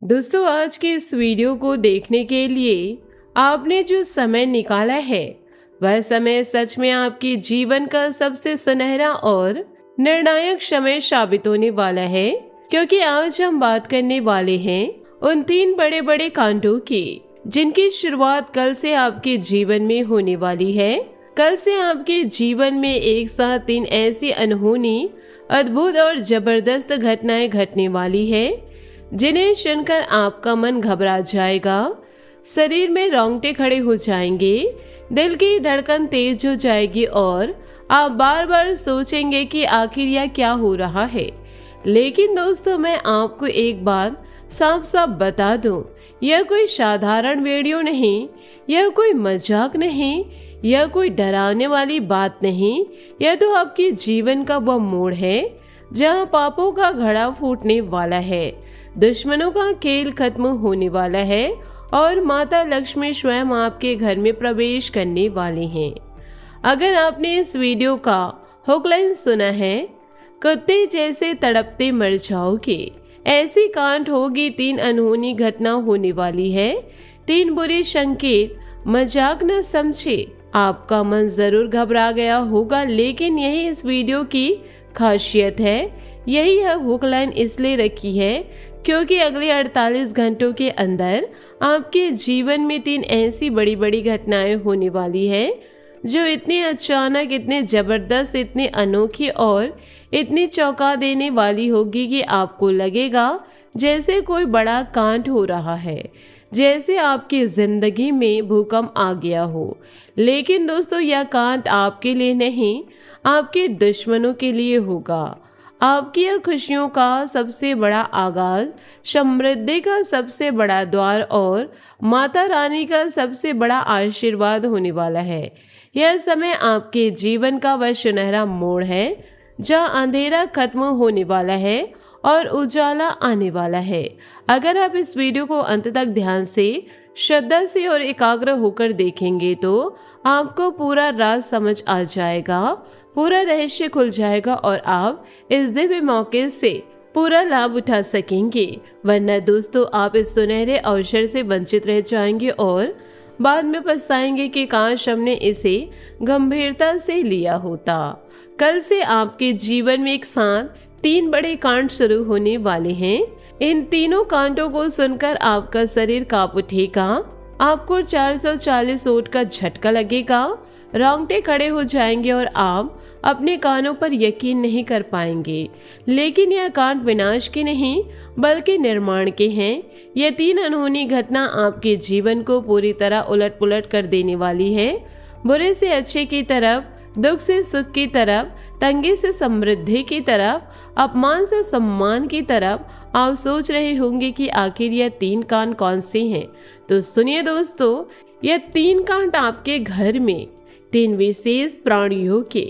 दोस्तों, आज के इस वीडियो को देखने के लिए आपने जो समय निकाला है वह समय सच में आपके जीवन का सबसे सुनहरा और निर्णायक समय साबित होने वाला है, क्योंकि आज हम बात करने वाले हैं उन 3 बड़े बड़े कांडों की जिनकी शुरुआत कल से आपके जीवन में होने वाली है। कल से आपके जीवन में एक साथ 3 ऐसी अनहोनी, अद्भुत और जबरदस्त घटनाएं घटने वाली है जिन्हें सुनकर आपका मन घबरा जाएगा, शरीर में रोंगटे खड़े हो जाएंगे, दिल की धड़कन तेज हो जाएगी और आप बार बार सोचेंगे कि आखिर यह क्या हो रहा है। लेकिन दोस्तों, मैं आपको एक बात साफ साफ बता दूं, यह कोई साधारण वीडियो नहीं, यह कोई मजाक नहीं, यह कोई डराने वाली बात नहीं। यह तो आपके जीवन का वह मोड़ है जहां पापों का घड़ा फूटने वाला है, दुश्मनों का खेल खत्म होने वाला है और माता लक्ष्मी स्वयं आपके घर में प्रवेश करने वाली हैं। अगर आपने इस वीडियो का हुकलाइन सुना है, कुत्ते जैसे तड़पते मर जाओगे, ऐसी कांड होगी, 3 अनहोनी घटना होने वाली है, 3 बुरे संकेत, मजाक न समझे। आपका मन जरूर घबरा गया होगा, लेकिन यही इस वीडियो की खासियत है। यही है हुकलाइन इसलिए रखी है क्योंकि अगले 48 घंटों के अंदर आपके जीवन में 3 ऐसी बड़ी बड़ी घटनाएं होने वाली है जो इतनी अचानक, इतने जबरदस्त, इतनी अनोखी और इतनी चौंका देने वाली होगी कि आपको लगेगा जैसे कोई बड़ा कांड हो रहा है, जैसे आपकी जिंदगी में भूकंप आ गया हो। लेकिन दोस्तों, यह कांड आपके लिए नहीं, आपके दुश्मनों के लिए होगा। आपकी यह खुशियों का सबसे बड़ा आगाज, समृद्धि का सबसे बड़ा द्वार और माता रानी का सबसे बड़ा आशीर्वाद होने वाला है। यह समय आपके जीवन का वह सुनहरा मोड़ है जहां अंधेरा खत्म होने वाला है और उजाला आने वाला है। अगर आप इस वीडियो को अंत तक ध्यान से, श्रद्धा से और एकाग्र होकर देखेंगे तो आपको पूरा राज समझ आ जाएगा, पूरा रहस्य खुल जाएगा और आप इस दिव्य मौके से पूरा लाभ उठा सकेंगे। वरना दोस्तों, आप इस सुनहरे अवसर से वंचित रह जाएंगे और बाद में पछताएंगे कि काश हमने इसे गंभीरता से लिया होता। कल से आपके जीवन में एक साथ 3 बड़े कांड शुरू होने वाले हैं। इन तीनों कांडों को सुनकर आपका शरीर कांप उठेगा, आपको 440 वोट का झटका लगेगा, रोंगटे खड़े हो जाएंगे और आप अपने कानों पर यकीन नहीं कर पाएंगे। लेकिन यह कांड विनाश के नहीं बल्कि निर्माण के हैं। यह 3 अनहोनी घटना आपके जीवन को पूरी तरह उलट पुलट कर देने वाली है। बुरे से अच्छे की तरफ, दुख से सुख की तरफ, तंगी से समृद्धि की तरफ, अपमान से सम्मान की तरफ। आप सोच रहे होंगे कि आखिर यह 3 कांड कौन से हैं। तो सुनिए दोस्तों, यह 3 कांड आपके घर में 3 विशेष प्राणियों के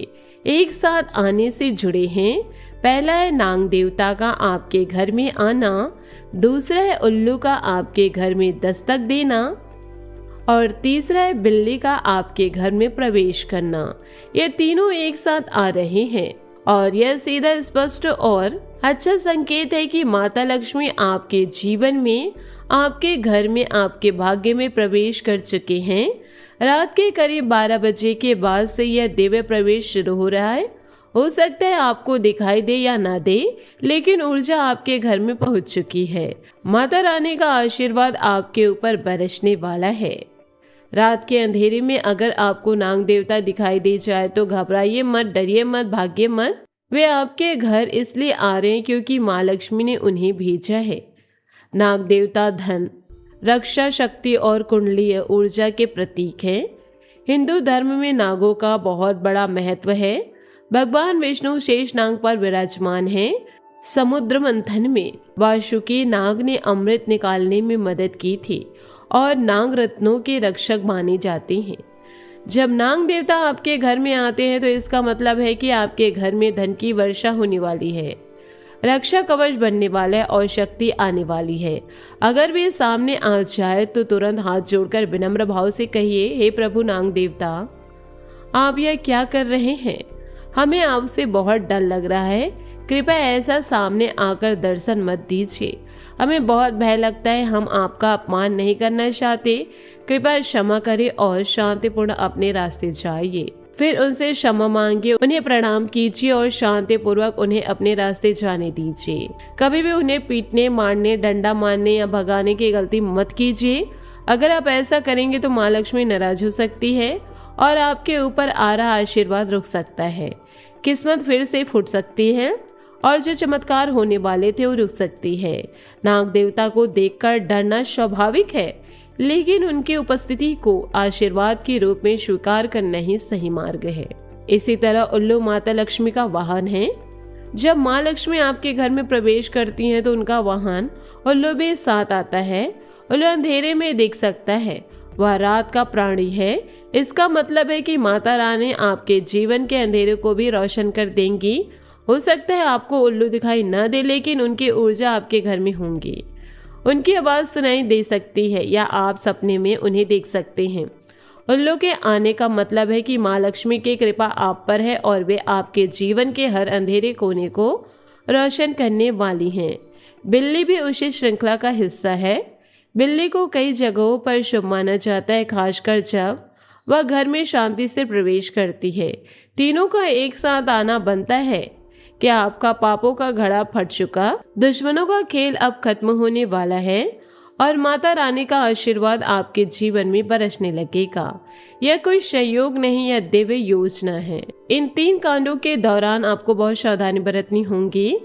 एक साथ आने से जुड़े हैं। पहला है नाग देवता का आपके घर में आना, दूसरा है उल्लू का आपके घर में दस्तक देना और तीसरा है बिल्ली का आपके घर में प्रवेश करना। ये तीनों एक साथ आ रहे हैं और यह सीधा, स्पष्ट और अच्छा संकेत है कि माता लक्ष्मी आपके जीवन में, आपके घर में, आपके भाग्य में प्रवेश कर चुके हैं। रात के करीब 12 बजे के बाद से यह दिव्य प्रवेश शुरू हो रहा है। हो सकता है आपको दिखाई दे या ना दे, लेकिन ऊर्जा आपके घर में पहुंच चुकी है। माता रानी का आशीर्वाद आपके ऊपर बरसने वाला है। रात के अंधेरे में अगर आपको नाग देवता दिखाई दे जाए तो घबराइए मत, डरिए मत, भागिए मत। वे आपके घर इसलिए आ रहे हैं क्योंकि माँ लक्ष्मी ने उन्हें भेजा है। नाग देवता धन, रक्षा, शक्ति और कुंडलीय ऊर्जा के प्रतीक हैं। हिंदू धर्म में नागों का बहुत बड़ा महत्व है। भगवान विष्णु शेष नाग पर विराजमान हैं। समुद्र मंथन में वासुकी नाग ने अमृत निकालने में मदद की थी और नाग रत्नों के रक्षक माने जाते हैं। जब नाग देवता आपके घर में आते हैं तो इसका मतलब है कि आपके घर में धन की वर्षा होने वाली है, रक्षा कवच बनने वाला है और शक्ति आने वाली है। अगर वे सामने आ जाए तो तुरंत हाथ जोड़कर विनम्र भाव से कहिए, हे प्रभु नाग देवता, आप यह क्या कर रहे हैं? हमें आपसे बहुत डर लग रहा है। कृपया ऐसा सामने आकर दर्शन मत दीजिए। हमें बहुत भय लगता है, हम आपका अपमान नहीं करना चाहते। कृपया क्षमा करें और शांतिपूर्ण अपने रास्ते जाइए। फिर उनसे क्षमा मांगिए, उन्हें प्रणाम कीजिए और शांतिपूर्वक उन्हें अपने रास्ते जाने दीजिए। कभी भी उन्हें पीटने, मारने, डंडा मारने या भगाने की गलती मत कीजिए। अगर आप ऐसा करेंगे तो माँ लक्ष्मी नाराज हो सकती है और आपके ऊपर आ रहा आशीर्वाद रुक सकता है। किस्मत फिर से फूट सकती है और जो चमत्कार होने वाले थे वो रुक सकती है। नाग देवता को देखकर डरना स्वाभाविक है, लेकिन उनकी उपस्थिति को आशीर्वाद के रूप में स्वीकार करना ही सही मार्ग है। इसी तरह उल्लू माता लक्ष्मी का वाहन है। जब माँ लक्ष्मी आपके घर में प्रवेश करती हैं तो उनका वाहन उल्लू भी साथ आता है। उल्लू अंधेरे में देख सकता है, वह रात का प्राणी है। इसका मतलब है कि माता रानी आपके जीवन के अंधेरे को भी रोशन कर देंगी। हो सकता है आपको उल्लू दिखाई न दे, लेकिन उनकी ऊर्जा आपके घर में होंगी। उनकी आवाज़ सुनाई दे सकती है या आप सपने में उन्हें देख सकते हैं। उल्लू के आने का मतलब है कि माँ लक्ष्मी की कृपा आप पर है और वे आपके जीवन के हर अंधेरे कोने को रोशन करने वाली हैं। बिल्ली भी उसी श्रृंखला का हिस्सा है। बिल्ली को कई जगहों पर शुभ माना जाता है, खासकर जब वह घर में शांति से प्रवेश करती है। तीनों का एक साथ आना बनता है कि आपका पापों का घड़ा फट चुका, दुश्मनों का खेल अब खत्म होने वाला है और माता रानी का आशीर्वाद आपके जीवन में बरसने लगेगा। यह कोई संयोग नहीं, यह दिव्य योजना है। इन 3 कांडों के दौरान आपको बहुत सावधानी बरतनी होगी।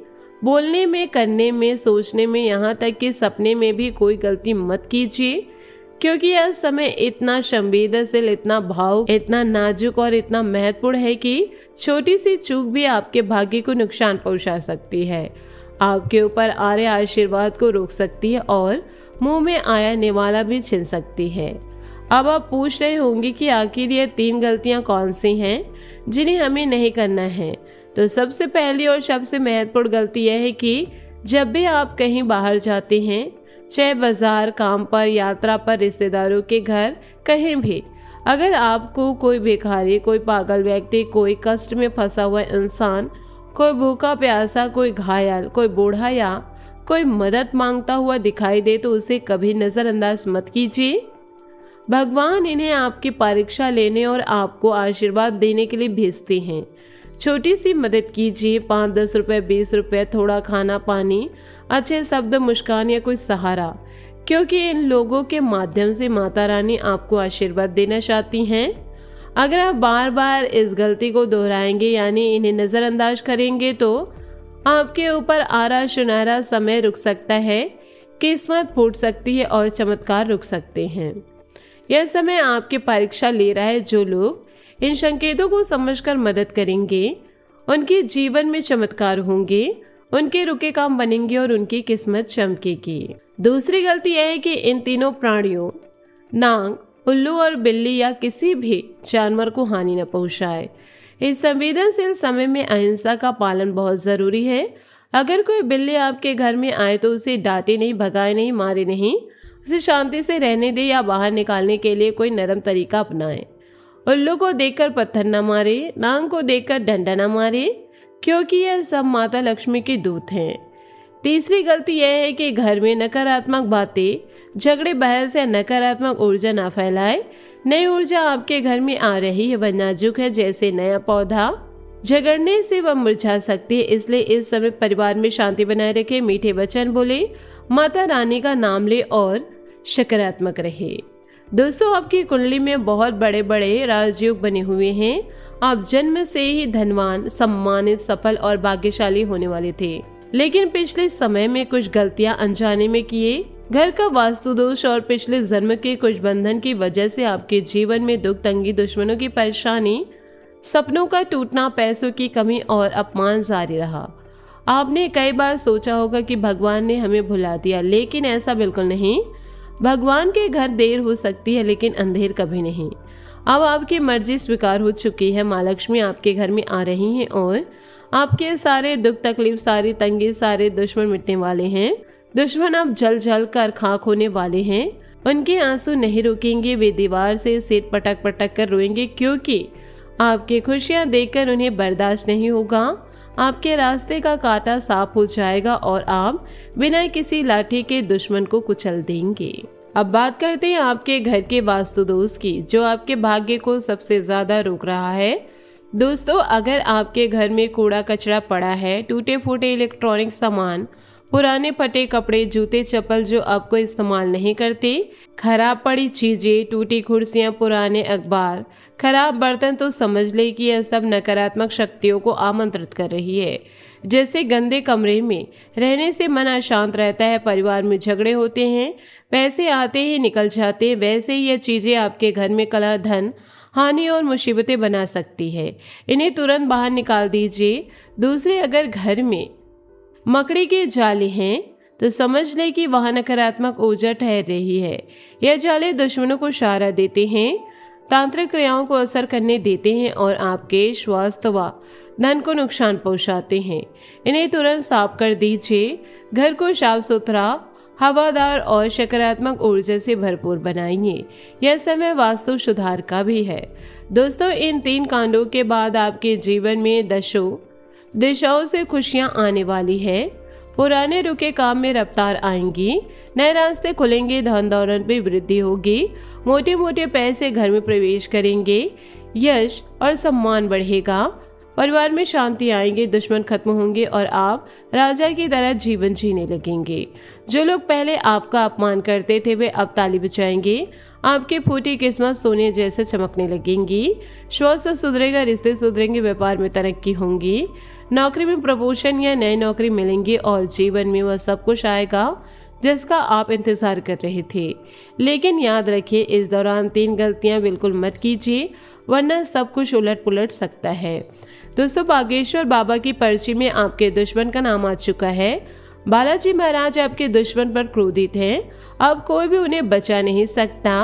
बोलने में, करने में, सोचने में, यहाँ तक कि सपने में भी कोई गलती मत कीजिए, क्योंकि यह समय इतना संवेदनशील, इतना भावुक, इतना नाजुक और इतना महत्वपूर्ण है कि छोटी सी चूक भी आपके भाग्य को नुकसान पहुंचा सकती है, आपके ऊपर आ रहे आशीर्वाद को रोक सकती है और मुंह में आया निवाला भी छीन सकती है। अब आप पूछ रहे होंगे कि आखिर ये 3 गलतियां कौन सी हैं जिन्हें हमें नहीं करना है। तो सबसे पहली और सबसे महत्वपूर्ण गलती यह है कि जब भी आप कहीं बाहर जाते हैं, चाहे बाजार, काम पर, यात्रा पर, रिश्तेदारों के घर, कहीं भी, अगर आपको कोई भिखारी, कोई पागल व्यक्ति, कोई कष्ट में फंसा हुआ इंसान, कोई भूखा प्यासा, कोई घायल, कोई बूढ़ा या कोई मदद मांगता हुआ दिखाई दे तो उसे कभी नज़रअंदाज मत कीजिए। भगवान इन्हें आपकी परीक्षा लेने और आपको आशीर्वाद देने के लिए भेजते हैं। छोटी सी मदद कीजिए, 5-10 रुपये, 20 रुपये, थोड़ा खाना पानी, अच्छे शब्द, मुस्कान या कोई सहारा, क्योंकि इन लोगों के माध्यम से माता रानी आपको आशीर्वाद देना चाहती हैं। अगर आप बार बार इस गलती को दोहराएंगे, यानी इन्हें नज़रअंदाज करेंगे, तो आपके ऊपर आ रहा सुनहरा समय रुक सकता है, किस्मत फूट सकती है और चमत्कार रुक सकते हैं। यह समय आपकी परीक्षा ले रहा है। जो लोग इन संकेतों को समझकर मदद करेंगे, उनके जीवन में चमत्कार होंगे, उनके रुके काम बनेंगे और उनकी किस्मत चमकेगी। दूसरी गलती यह है कि इन तीनों प्राणियों, नाग, उल्लू और बिल्ली या किसी भी जानवर को हानि न पहुंचाए। इस संवेदनशील समय में अहिंसा का पालन बहुत जरूरी है। अगर कोई बिल्ली आपके घर में आए तो उसे डांटे नहीं, भगाए नहीं, मारे नहीं, उसे शांति से रहने दे या बाहर निकालने के लिए कोई नरम तरीका अपनाएं। उल्लू को देखकर पत्थर न मारे, नाग को देखकर डंडा न मारे, क्योंकि यह सब माता लक्ष्मी के दूत हैं। तीसरी गलती यह है कि घर में नकारात्मक बातें, झगड़े, बहस या नकारात्मक ऊर्जा ना फैलाए। नई ऊर्जा आपके घर में आ रही है, वह नाजुक है, जैसे नया पौधा। झगड़ने से वह मुरझा सकती है, इसलिए इस समय परिवार में शांति बनाए रखें, मीठे वचन बोले, माता रानी का नाम ले और सकारात्मक रहे। दोस्तों, आपकी कुंडली में बहुत बड़े बड़े राजयोग बने हुए हैं। आप जन्म से ही धनवान, सम्मानित, सफल और भाग्यशाली होने वाले थे, लेकिन पिछले समय में कुछ गलतियां अनजाने में किए। घर का वास्तु दोष और पिछले जन्म के कुछ बंधन की वजह से आपके जीवन में दुख, तंगी, दुश्मनों की परेशानी, सपनों का टूटना, पैसों की कमी और अपमान जारी रहा। आपने कई बार सोचा होगा कि भगवान ने हमें भुला दिया, लेकिन ऐसा बिल्कुल नहीं। भगवान के घर देर हो सकती है, लेकिन अंधेर कभी नहीं। अब आपकी मर्जी स्वीकार हो चुकी है। माँ लक्ष्मी आपके घर में आ रही हैं और आपके सारे दुख, तकलीफ, सारी तंगी, सारे दुश्मन मिटने वाले हैं। दुश्मन अब जल जल कर खाक होने वाले हैं। उनके आंसू नहीं रुकेंगे, वे दीवार से सिर पटक पटक कर रोएंगे, क्योंकि आपकी खुशियां देखकर उन्हें बर्दाश्त नहीं होगा। आपके रास्ते का कांटा साफ हो जाएगा और आप बिना किसी लाठी के दुश्मन को कुचल देंगे। अब बात करते हैं आपके घर के वास्तु दोष की, जो आपके भाग्य को सबसे ज्यादा रोक रहा है। दोस्तों, अगर आपके घर में कूड़ा कचरा पड़ा है, टूटे फूटे इलेक्ट्रॉनिक सामान, पुराने फटे कपड़े, जूते चप्पल जो आपको इस्तेमाल नहीं करते, खराब पड़ी चीजें, टूटी कुर्सियां, पुराने अखबार, खराब बर्तन, तो समझ ले कि यह सब नकारात्मक शक्तियों को आमंत्रित कर रही है। जैसे गंदे कमरे में रहने से मन अशांत रहता है, परिवार में झगड़े होते हैं, पैसे आते ही निकल जाते हैं, वैसे ही यह चीजें आपके घर में कलह, धन हानि और मुसीबतें बना सकती है। इन्हें तुरंत बाहर निकाल दीजिए। दूसरे, अगर घर में मकड़ी के जाले हैं तो समझ लें कि वहां नकारात्मक ऊर्जा ठहर रही है। यह जाले दुश्मनों को सहारा देते हैं, तांत्रिक क्रियाओं को असर करने देते हैं और आपके स्वास्थ्य व धन को नुकसान पहुंचाते हैं। इन्हें तुरंत साफ कर दीजिए। घर को साफ सुथरा, हवादार और सकारात्मक ऊर्जा से भरपूर बनाइए। यह समय वास्तु सुधार का भी है। दोस्तों, इन 3 कांडों के बाद आपके जीवन में दिशाओं से खुशियां आने वाली है। पुराने रुके काम में रफ्तार आएंगी, नए रास्ते खुलेंगे, धन दौलत में वृद्धि होगी, मोटे मोटे पैसे घर में प्रवेश करेंगे, यश और सम्मान बढ़ेगा, परिवार में शांति आएंगे, दुश्मन खत्म होंगे और आप राजा की तरह जीवन जीने लगेंगे। जो लोग पहले आपका अपमान करते थे वे अब ताली बजाएंगे। आपकी फूटी किस्मत सोने जैसे चमकने लगेंगी। स्वास्थ्य सुधरेगा, रिश्ते सुधरेंगे, व्यापार में तरक्की होंगी, नौकरी में प्रमोशन या नई नौकरी मिलेंगी और जीवन में वह सब कुछ आएगा जिसका आप इंतजार कर रहे थे। लेकिन याद रखिए, इस दौरान 3 गलतियां बिल्कुल मत कीजिए, वरना सब कुछ उलट पुलट सकता है। दोस्तों, बागेश्वर बाबा की पर्ची में आपके दुश्मन का नाम आ चुका है। बालाजी महाराज आपके दुश्मन पर क्रोधित हैं। अब कोई भी उन्हें बचा नहीं सकता।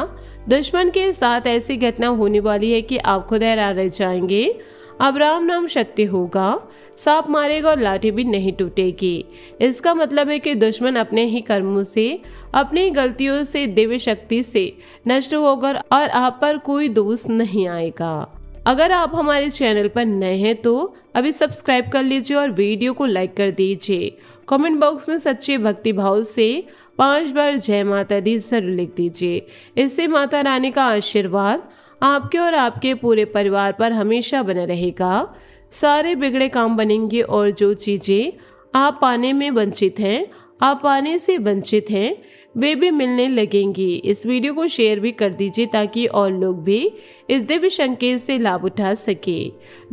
दुश्मन के साथ ऐसी घटना होने वाली है कि आप खुद हैरान रह जाएंगे। अब राम नाम सत्य होगा, सांप मारेगा और लाठी भी नहीं टूटेगी। इसका मतलब है कि दुश्मन अपने ही कर्मों से, अपनी गलतियों से, दिव्य शक्ति से नष्ट होगा और आप पर कोई दोष नहीं आएगा। अगर आप हमारे चैनल पर नए हैं तो अभी सब्सक्राइब कर लीजिए और वीडियो को लाइक कर दीजिए। कमेंट बॉक्स में सच्चे भक्ति भाव से 5 बार जय माता दी जरूर लिख दीजिए। इससे माता रानी का आशीर्वाद आपके और आपके पूरे परिवार पर हमेशा बना रहेगा। सारे बिगड़े काम बनेंगे और जो चीजें आप पाने में वंचित हैं, आप पाने से वंचित हैं, वे भी मिलने लगेंगी। इस वीडियो को शेयर भी कर दीजिए ताकि और लोग भी इस दिव्य संकेत से लाभ उठा सके।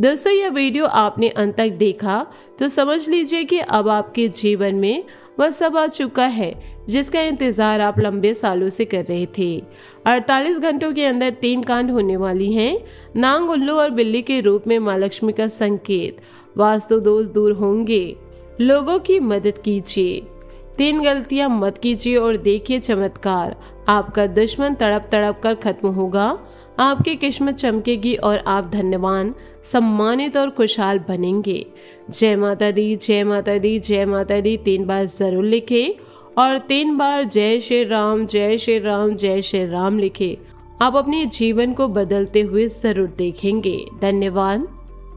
दोस्तों, यह वीडियो आपने अंत तक देखा तो समझ लीजिए कि अब आपके जीवन में वह सब आ चुका है जिसका इंतजार आप लंबे सालों से कर रहे थे। 48 घंटों के अंदर 3 कांड होने वाली हैं। नाग, उल्लू और बिल्ली के रूप में माँ लक्ष्मी का संकेत। वास्तु दोष दूर होंगे। लोगों की मदद कीजिए। 3 गलतियां मत कीजिए और देखिए चमत्कार। आपका दुश्मन तड़प तड़प कर खत्म होगा। आपकी किस्मत चमकेगी और आप धन्यवान, सम्मानित और खुशहाल बनेंगे। जय माता दी, जय माता दी, जय माता दी 3 बार जरूर लिखे और 3 बार जय श्री राम, जय श्री राम, जय श्री राम लिखे। आप अपने जीवन को बदलते हुए जरूर देखेंगे। धन्यवाद।